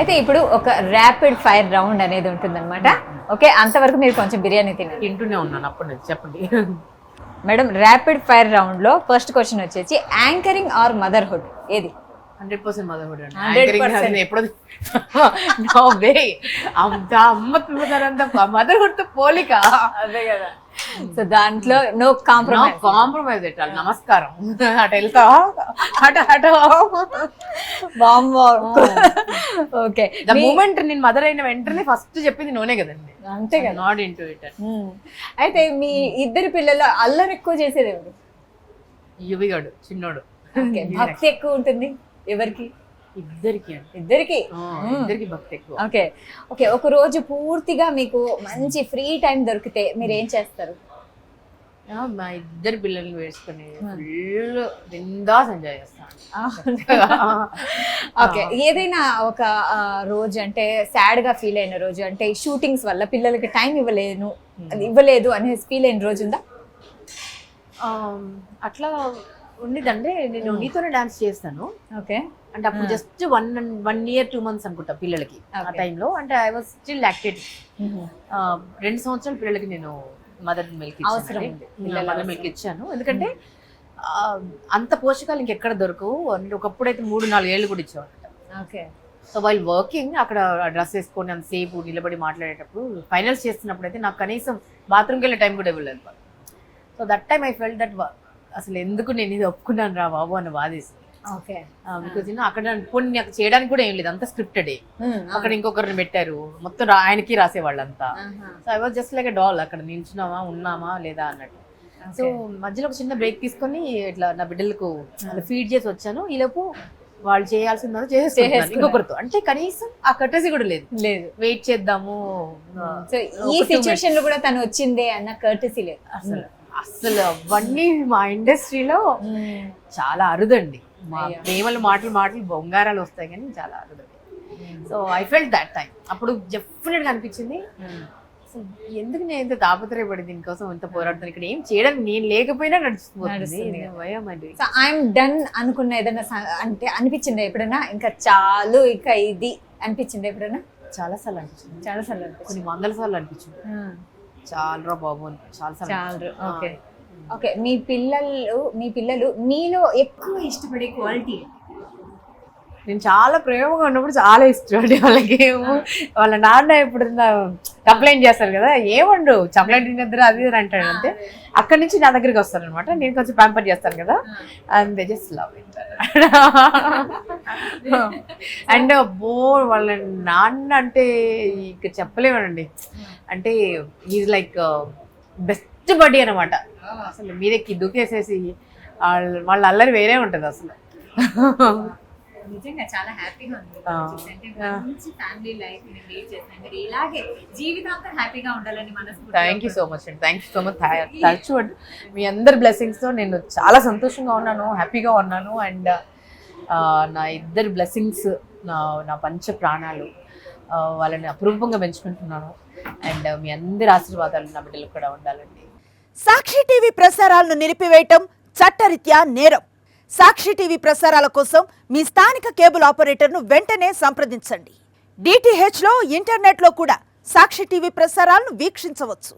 అయితే ఇప్పుడు ఒక ర్యాపిడ్ ఫైర్ రౌండ్ అనేది ఉంటుందన్నమాట. ఓకే, అంతవరకు మీరు కొంచెం బిర్యానీ తినండి. తింటూనే ఉన్నాను అప్పటి నుంచి. చెప్పండి మేడం, ర్యాపిడ్ ఫైర్ రౌండ్ లో ఫస్ట్ క్వశ్చన్ వచ్చేసి యాంకరింగ్ ఆర్ మదర్హుడ్ ఏది? 100% మదర్హుడ్ అండి. 100%. ఎప్పుడు నో వే. అంత అమ్మ మదర్హుడ్ తో పోలిక. అదే కదా. సో దాంట్లో నో కాంప్రమైజ్. కాంప్రమైజ్ పెట్టాలి. నమస్కారం అటు వెళ్తా అటు ఓకే, ద మూమెంట్ నేను మదర్ అయిన వెంటనే ఫస్ట్ చెప్పింది నూనె కదండి. అంతే కదా. Naught into it. అయితే మీ ఇద్దరు పిల్లలు అల్లరి ఎక్కువ చేసేది ఎవరు? యువిగాడు చిన్నోడు. భక్తి ఎక్కువ ఉంటుంది ఎవరికి? ఇద్దరికి ఇద్దరికి. ఇద్దరికి భక్తి ఎక్కువ. ఓకే ఓకే, ఒక రోజు పూర్తిగా మీకు మంచి ఫ్రీ టైం దొరికితే మీరు ఏం చేస్తారు? మా ఇద్దరు పిల్లల్ని వేసుకుని ఫుల్ బిందాస్ ఎంజాయ్ చేస్తాను. ఓకే, ఏదైనా ఒక రోజు అంటే సాడ్ గా ఫీల్ అయిన రోజు, అంటే షూటింగ్స్ వల్ల పిల్లలకి టైం ఇవ్వలేదు అనే ఫీల్ అయిన రోజు ఉందా? అట్లా ఉండిదండి. నేను నీతోనే డాన్స్ చేస్తాను. ఓకే, అంటే అప్పుడు జస్ట్ 1 year 2 months అనుకుంటా పిల్లలకి. ఆ టైంలో అంటే ఐ వాజ్ స్టిల్ లాక్టేటింగ్. 2 సంవత్సరాల పిల్లలకి నేను మదర్ మిల్క్ ఇచ్చాను. ఎందుకంటే అంత పోషకాలు ఇంకెక్కడ దొరకవు. ఒకప్పుడైతే 3-4 ఏళ్ళు కూడా ఇచ్చేవాళ్ళట. ఓకే, సో వైల్ వర్కింగ్ అక్కడ డ్రెస్ వేసుకొని అంతసేపు నిలబడి మాట్లాడేటప్పుడు ఫైనల్స్ చేస్తున్నప్పుడు అయితే నాకు కనీసం బాత్రూమ్కి వెళ్ళే టైం కూడా ఇవ్వలేదు. So that time I felt that అసలు ఎందుకు నేను ఇది ఒప్పుకున్నాను రా బాబు అని బాధేసి. ఓకే, బికాజ్ అక్కడ పోనీ నాకు చేయడానికి కూడా ఏం లేదు, అంతా స్క్రిప్టెడే. అక్కడ ఇంకొకరిని పెట్టారు, మొత్తం ఆయనకి రాసేవాళ్ళు అంతా. So I was just like a doll. అక్కడ నిల్చున్నామా ఉన్నామా లేదా అన్నట్టు. సో మధ్యలో ఒక చిన్న బ్రేక్ తీసుకొని ఇట్లా నా బిడ్డలకు ఫీడ్ చేసి వచ్చాను. ఈలోపు వాళ్ళు చేయాల్సిందో చేసేసి ఇంకొకరితో, అంటే కనీసం ఆ కట్టేసి కూడా లేదు. వెయిట్ చేద్దాము. సో ఈ సిచ్యువేషన్ లో కూడా తను వచ్చిందే అన్న కర్టసీ లేదు అసలు అవన్నీ మా ఇండస్ట్రీలో చాలా అరుదండి. మా ప్రేమలు మాటలు బొంగారాలు వస్తాయి కానీ చాలా అరుదండి. So I felt that time. అప్పుడు డెఫినెట్గా అనిపించింది, ఎందుకు నేను ఇంత తాపత్రయపడి దీనికోసం ఇంత పోరాడుతాను, ఇక్కడ ఏం చేయడానికి నేను లేకపోయినా నడుస్తుంది. ఐఎమ్ డన్ అనుకున్న ఏదైనా అంటే అనిపించింది ఎప్పుడైనా, ఇంకా చాలు ఇక ఇది అనిపించింది ఎప్పుడైనా? చాలా సార్లు అనిపించింది. కొన్ని 100 సార్లు అనిపించింది. చాలా బాబు చాలా. ఓకే ఓకే, మీ పిల్లలు మీలో ఎక్కువ ఇష్టపడే క్వాలిటీ? నేను చాలా ప్రేమగా ఉన్నప్పుడు చాలా ఇష్టం అండి వాళ్ళకి. వాళ్ళ నాన్న ఎప్పుడు కంప్లైంట్ చేస్తారు కదా, ఏమండు చాక్లెట్ తినద్దరు అది ఇది అంటాడు. అంటే అక్కడి నుంచి నా దగ్గరికి వస్తారు అనమాట. నేను కొంచెం ప్యాంపర్ చేస్తాను కదా, and they just love it. And వాళ్ళ నాన్న అంటే ఇక చెప్పలేమనండి. అంటే ఈజ్ లైక్ బెస్ట్ బడ్డీ అనమాట. అసలు మీదకి దూకేసేసి వాళ్ళ అల్లరి వేరే ఉంటుంది అసలు. నిజంగా చాలా హ్యాపీగా ఉంది. మంచి ఫ్యామిలీ లైఫ్ ని లీడ్ చేస్తున్నారు. మీరు ఇలాగే జీవితాంతం హ్యాపీగా ఉండాలని మనస్ఫూర్తిగా. థ్యాంక్ యూ సో మచ్ అండి. Thank you so much. Touch wood మీ అందరి బ్లెస్సింగ్స్తో నేను చాలా సంతోషంగా ఉన్నాను, హ్యాపీగా ఉన్నాను. అండ్ నా ఇద్దరు బ్లెస్సింగ్స్, నా పంచ ప్రాణాలు, వాళ్ళని అపురూపంగా పెంచుకుంటున్నాను. అండ్ మీ అందరి ఆశీర్వాదాలు నా బిడ్డలకు కూడా ఉండాలండి. సాక్షి టీవీ ప్రసారాలను నిలిపివేయటం చట్టరీత్యా నేరం. సాక్షి టీవీ ప్రసారాల కోసం మీ స్థానిక కేబుల్ ఆపరేటర్ను వెంటనే సంప్రదించండి. DTHలో ఇంటర్నెట్లో కూడా సాక్షి టీవీ ప్రసారాలను వీక్షించవచ్చు.